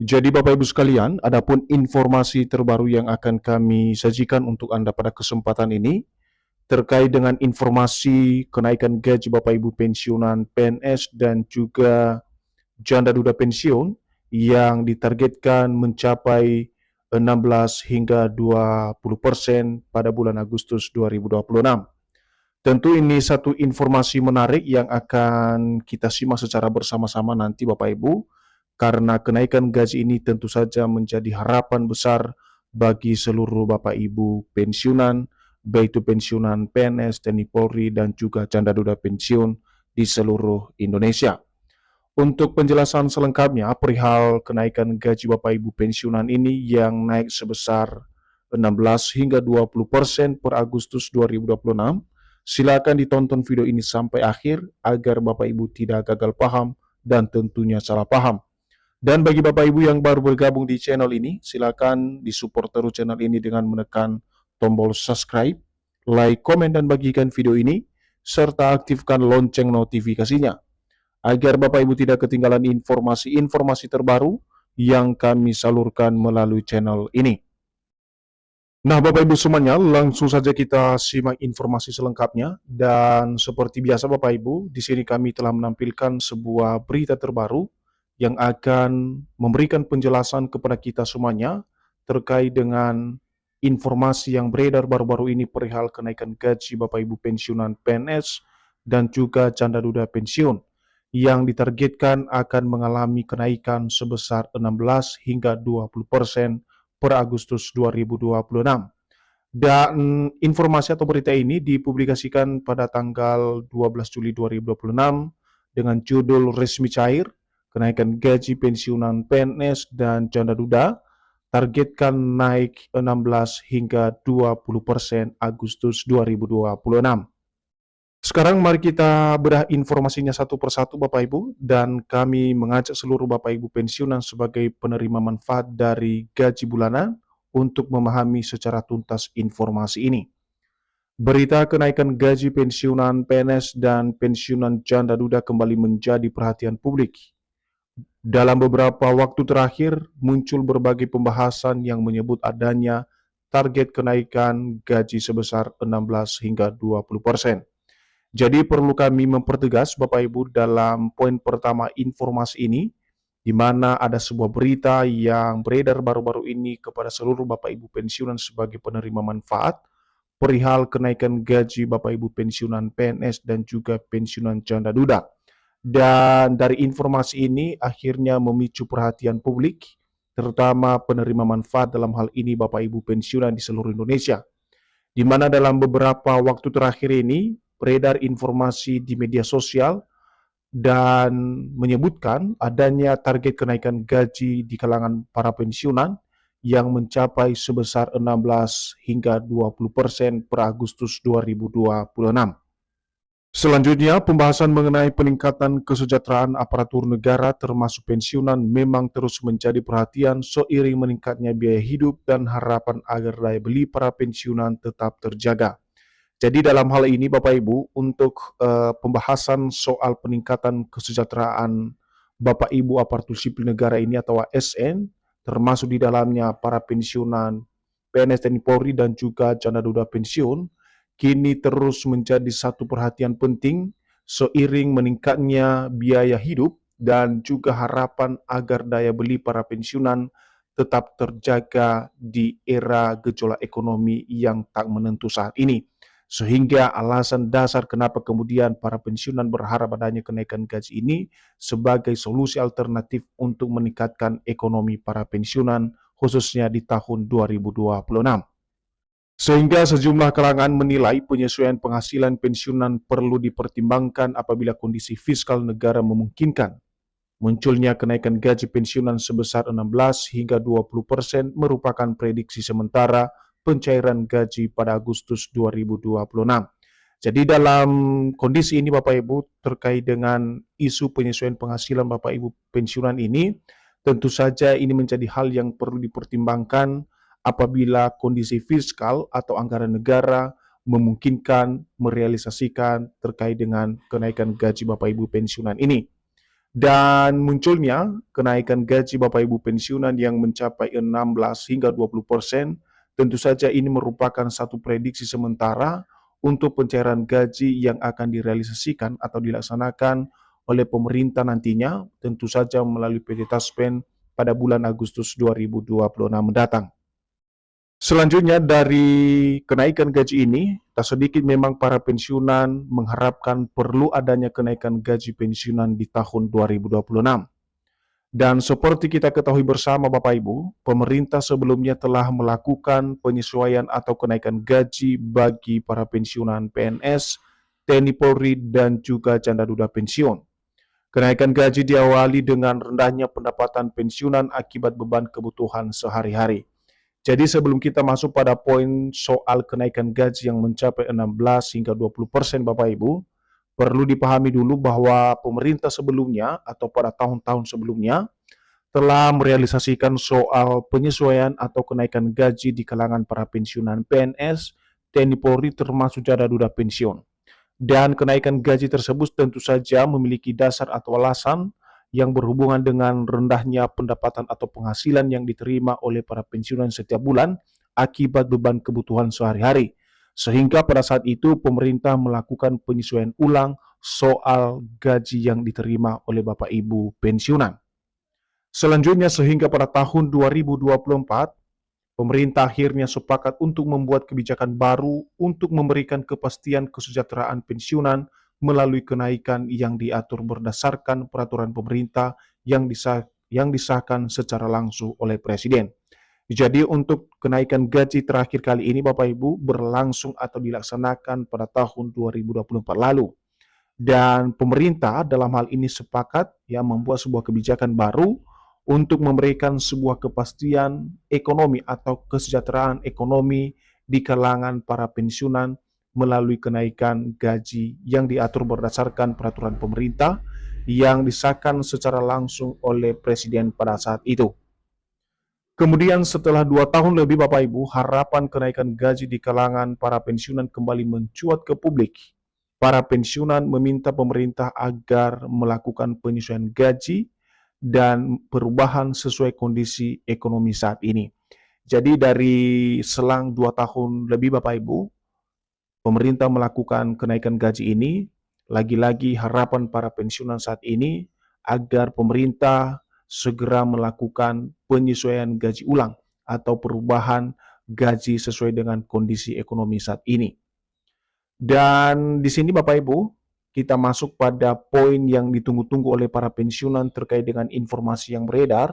Jadi Bapak Ibu sekalian, adapun informasi terbaru yang akan kami sajikan untuk Anda pada kesempatan ini terkait dengan informasi kenaikan gaji Bapak Ibu pensiunan PNS dan juga janda duda pensiun yang ditargetkan mencapai 16 hingga 20% pada bulan Agustus 2026. Tentu ini satu informasi menarik yang akan kita simak secara bersama-sama nanti Bapak Ibu, karena kenaikan gaji ini tentu saja menjadi harapan besar bagi seluruh Bapak Ibu pensiunan, baik itu pensiunan PNS, TNI Polri, dan juga janda duda pensiun di seluruh Indonesia. Untuk penjelasan selengkapnya perihal kenaikan gaji Bapak Ibu pensiunan ini yang naik sebesar 16 hingga 20% per Agustus 2026, silakan ditonton video ini sampai akhir agar Bapak Ibu tidak gagal paham dan tentunya salah paham. Dan bagi Bapak Ibu yang baru bergabung di channel ini, silakan disupport terus channel ini dengan menekan tombol subscribe, like, komen, dan bagikan video ini, serta aktifkan lonceng notifikasinya agar Bapak Ibu tidak ketinggalan informasi-informasi terbaru yang kami salurkan melalui channel ini. Nah, Bapak Ibu semuanya, langsung saja kita simak informasi selengkapnya. Dan seperti biasa Bapak Ibu, di sini kami telah menampilkan sebuah berita terbaru yang akan memberikan penjelasan kepada kita semuanya terkait dengan informasi yang beredar baru-baru ini perihal kenaikan gaji Bapak Ibu pensiunan PNS dan juga janda duda pensiun yang ditargetkan akan mengalami kenaikan sebesar 16 hingga 20% per Agustus 2026. Dan informasi atau berita ini dipublikasikan pada tanggal 12 Juli 2026 dengan judul resmi cair, kenaikan gaji pensiunan PNS dan janda duda, targetkan naik 16 hingga 20% Agustus 2026. Sekarang mari kita bedah informasinya satu persatu Bapak Ibu, dan kami mengajak seluruh Bapak Ibu pensiunan sebagai penerima manfaat dari gaji bulanan untuk memahami secara tuntas informasi ini. Berita kenaikan gaji pensiunan PNS dan pensiunan janda duda kembali menjadi perhatian publik. Dalam beberapa waktu terakhir, muncul berbagai pembahasan yang menyebut adanya target kenaikan gaji sebesar 16 hingga 20%. Jadi perlu kami mempertegas Bapak Ibu dalam poin pertama informasi ini, di mana ada sebuah berita yang beredar baru-baru ini kepada seluruh Bapak Ibu pensiunan sebagai penerima manfaat perihal kenaikan gaji Bapak Ibu pensiunan PNS dan juga pensiunan janda duda. Dan dari informasi ini akhirnya memicu perhatian publik, terutama penerima manfaat dalam hal ini Bapak Ibu pensiunan di seluruh Indonesia. Di mana dalam beberapa waktu terakhir ini beredar informasi di media sosial dan menyebutkan adanya target kenaikan gaji di kalangan para pensiunan yang mencapai sebesar 16 hingga 20% per Agustus 2026. Selanjutnya, pembahasan mengenai peningkatan kesejahteraan aparatur negara termasuk pensiunan memang terus menjadi perhatian seiring meningkatnya biaya hidup dan harapan agar daya beli para pensiunan tetap terjaga. Jadi dalam hal ini Bapak Ibu, untuk pembahasan soal peningkatan kesejahteraan Bapak Ibu aparatur sipil negara ini atau ASN, termasuk di dalamnya para pensiunan PNS TNI Polri dan juga janda duda pensiun, kini terus menjadi satu perhatian penting seiring meningkatnya biaya hidup dan juga harapan agar daya beli para pensiunan tetap terjaga di era gejolak ekonomi yang tak menentu saat ini. Sehingga alasan dasar kenapa kemudian para pensiunan berharap adanya kenaikan gaji ini sebagai solusi alternatif untuk meningkatkan ekonomi para pensiunan khususnya di tahun 2026. Sehingga sejumlah kalangan menilai penyesuaian penghasilan pensiunan perlu dipertimbangkan apabila kondisi fiskal negara memungkinkan. Munculnya kenaikan gaji pensiunan sebesar 16 hingga 20% merupakan prediksi sementara pencairan gaji pada Agustus 2026. Jadi dalam kondisi ini Bapak Ibu terkait dengan isu penyesuaian penghasilan Bapak Ibu pensiunan ini, tentu saja ini menjadi hal yang perlu dipertimbangkan apabila kondisi fiskal atau anggaran negara memungkinkan merealisasikan terkait dengan kenaikan gaji Bapak Ibu pensiunan ini. Dan munculnya kenaikan gaji Bapak Ibu pensiunan yang mencapai 16 hingga 20%, tentu saja ini merupakan satu prediksi sementara untuk pencairan gaji yang akan direalisasikan atau dilaksanakan oleh pemerintah nantinya, tentu saja melalui PT Taspen pada bulan Agustus 2026 mendatang. Selanjutnya dari kenaikan gaji ini, tak sedikit memang para pensiunan mengharapkan perlu adanya kenaikan gaji pensiunan di tahun 2026. Dan seperti kita ketahui bersama Bapak Ibu, pemerintah sebelumnya telah melakukan penyesuaian atau kenaikan gaji bagi para pensiunan PNS, TNI Polri, dan juga janda duda pensiun. Kenaikan gaji diawali dengan rendahnya pendapatan pensiunan akibat beban kebutuhan sehari-hari. Jadi sebelum kita masuk pada poin soal kenaikan gaji yang mencapai 16 hingga 20% Bapak Ibu, perlu dipahami dulu bahwa pemerintah sebelumnya atau pada tahun-tahun sebelumnya telah merealisasikan soal penyesuaian atau kenaikan gaji di kalangan para pensiunan PNS, TNI Polri termasuk janda duda pensiun. Dan kenaikan gaji tersebut tentu saja memiliki dasar atau alasan yang berhubungan dengan rendahnya pendapatan atau penghasilan yang diterima oleh para pensiunan setiap bulan akibat beban kebutuhan sehari-hari. Sehingga pada saat itu pemerintah melakukan penyesuaian ulang soal gaji yang diterima oleh Bapak Ibu pensiunan. Selanjutnya sehingga pada tahun 2024, pemerintah akhirnya sepakat untuk membuat kebijakan baru untuk memberikan kepastian kesejahteraan pensiunan melalui kenaikan yang diatur berdasarkan peraturan pemerintah yang disahkan secara langsung oleh Presiden. Jadi untuk kenaikan gaji terakhir kali ini Bapak Ibu berlangsung atau dilaksanakan pada tahun 2024 lalu. Dan pemerintah dalam hal ini sepakat membuat sebuah kebijakan baru untuk memberikan sebuah kepastian ekonomi atau kesejahteraan ekonomi di kalangan para pensiunan melalui kenaikan gaji yang diatur berdasarkan peraturan pemerintah yang disahkan secara langsung oleh Presiden pada saat itu. Kemudian setelah 2 tahun lebih Bapak Ibu, harapan kenaikan gaji di kalangan para pensiunan kembali mencuat ke publik. Para pensiunan meminta pemerintah agar melakukan penyesuaian gaji dan perubahan sesuai kondisi ekonomi saat ini. Jadi dari selang 2 tahun lebih Bapak Ibu, pemerintah melakukan kenaikan gaji ini, lagi-lagi harapan para pensiunan saat ini agar pemerintah segera melakukan penyesuaian gaji ulang atau perubahan gaji sesuai dengan kondisi ekonomi saat ini. Dan di sini Bapak Ibu, kita masuk pada poin yang ditunggu-tunggu oleh para pensiunan terkait dengan informasi yang beredar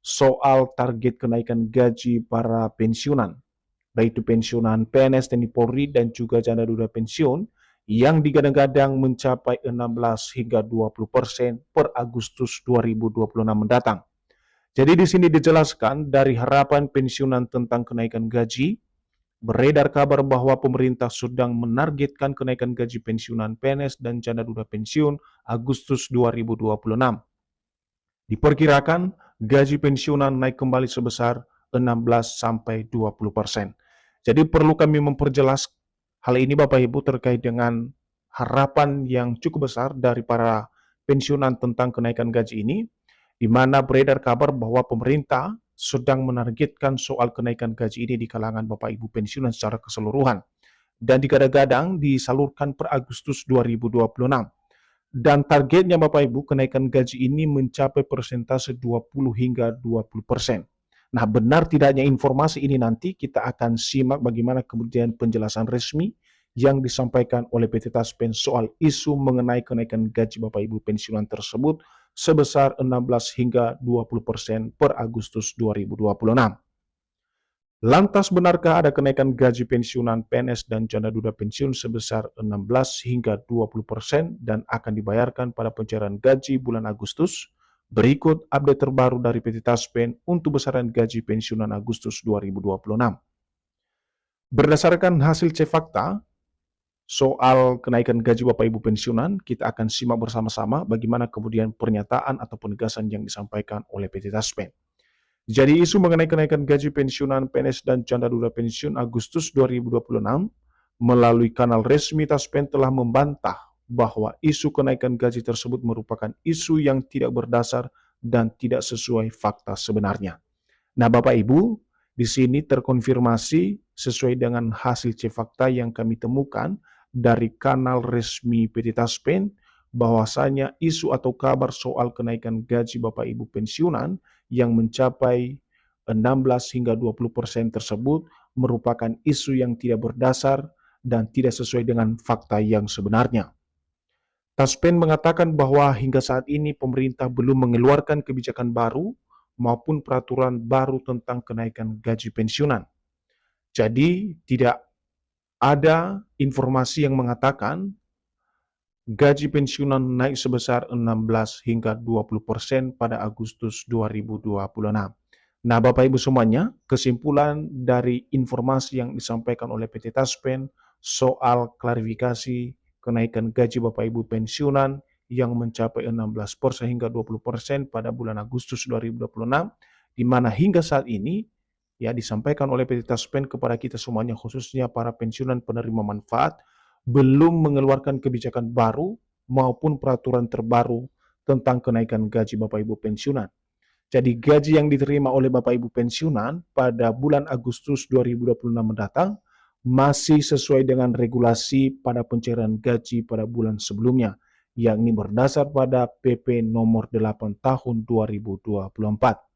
soal target kenaikan gaji para pensiunan, baik itu pensiunan PNS, TNI Polri, dan juga janda duda pensiun yang digadang-gadang mencapai 16 hingga 20% per Agustus 2026 mendatang. Jadi di sini dijelaskan dari harapan pensiunan tentang kenaikan gaji, beredar kabar bahwa pemerintah sedang menargetkan kenaikan gaji pensiunan PNS dan janda duda pensiun Agustus 2026. Diperkirakan gaji pensiunan naik kembali sebesar 16-20%. Jadi perlu kami memperjelas hal ini Bapak Ibu terkait dengan harapan yang cukup besar dari para pensiunan tentang kenaikan gaji ini, di mana beredar kabar bahwa pemerintah sedang menargetkan soal kenaikan gaji ini di kalangan Bapak Ibu pensiunan secara keseluruhan. Dan digadang-gadang disalurkan per Agustus 2026. Dan targetnya Bapak Ibu kenaikan gaji ini mencapai persentase 20 hingga 20%. Nah, benar tidaknya informasi ini nanti kita akan simak bagaimana kemudian penjelasan resmi yang disampaikan oleh PT Taspen soal isu mengenai kenaikan gaji Bapak Ibu pensiunan tersebut sebesar 16 hingga 20% per Agustus 2026. Lantas benarkah ada kenaikan gaji pensiunan PNS dan janda duda pensiun sebesar 16 hingga 20% dan akan dibayarkan pada pencairan gaji bulan Agustus? Berikut update terbaru dari PT Taspen untuk besaran gaji pensiunan Agustus 2026. Berdasarkan hasil cek fakta soal kenaikan gaji Bapak Ibu pensiunan, kita akan simak bersama-sama bagaimana kemudian pernyataan atau penegasan yang disampaikan oleh PT Taspen. Jadi isu mengenai kenaikan gaji pensiunan PNS dan janda duda pensiun Agustus 2026 melalui kanal resmi Taspen telah membantah bahwa isu kenaikan gaji tersebut merupakan isu yang tidak berdasar dan tidak sesuai fakta sebenarnya. Nah, Bapak Ibu, di sini terkonfirmasi sesuai dengan hasil cek fakta yang kami temukan dari kanal resmi PT Taspen, bahwasanya isu atau kabar soal kenaikan gaji Bapak Ibu pensiunan yang mencapai 16 hingga 20% tersebut merupakan isu yang tidak berdasar dan tidak sesuai dengan fakta yang sebenarnya. Taspen mengatakan bahwa hingga saat ini pemerintah belum mengeluarkan kebijakan baru maupun peraturan baru tentang kenaikan gaji pensiunan. Jadi tidak ada informasi yang mengatakan gaji pensiunan naik sebesar 16 hingga 20% pada Agustus 2026. Nah, Bapak Ibu semuanya, kesimpulan dari informasi yang disampaikan oleh PT Taspen soal klarifikasi kenaikan gaji Bapak Ibu pensiunan yang mencapai 16% hingga 20% pada bulan Agustus 2026, di mana hingga saat ini ya disampaikan oleh PT Taspen kepada kita semuanya, khususnya para pensiunan penerima manfaat, belum mengeluarkan kebijakan baru maupun peraturan terbaru tentang kenaikan gaji Bapak Ibu pensiunan. Jadi gaji yang diterima oleh Bapak Ibu pensiunan pada bulan Agustus 2026 mendatang masih sesuai dengan regulasi pada pencairan gaji pada bulan sebelumnya, yakni berdasar pada PP nomor 8 tahun 2024.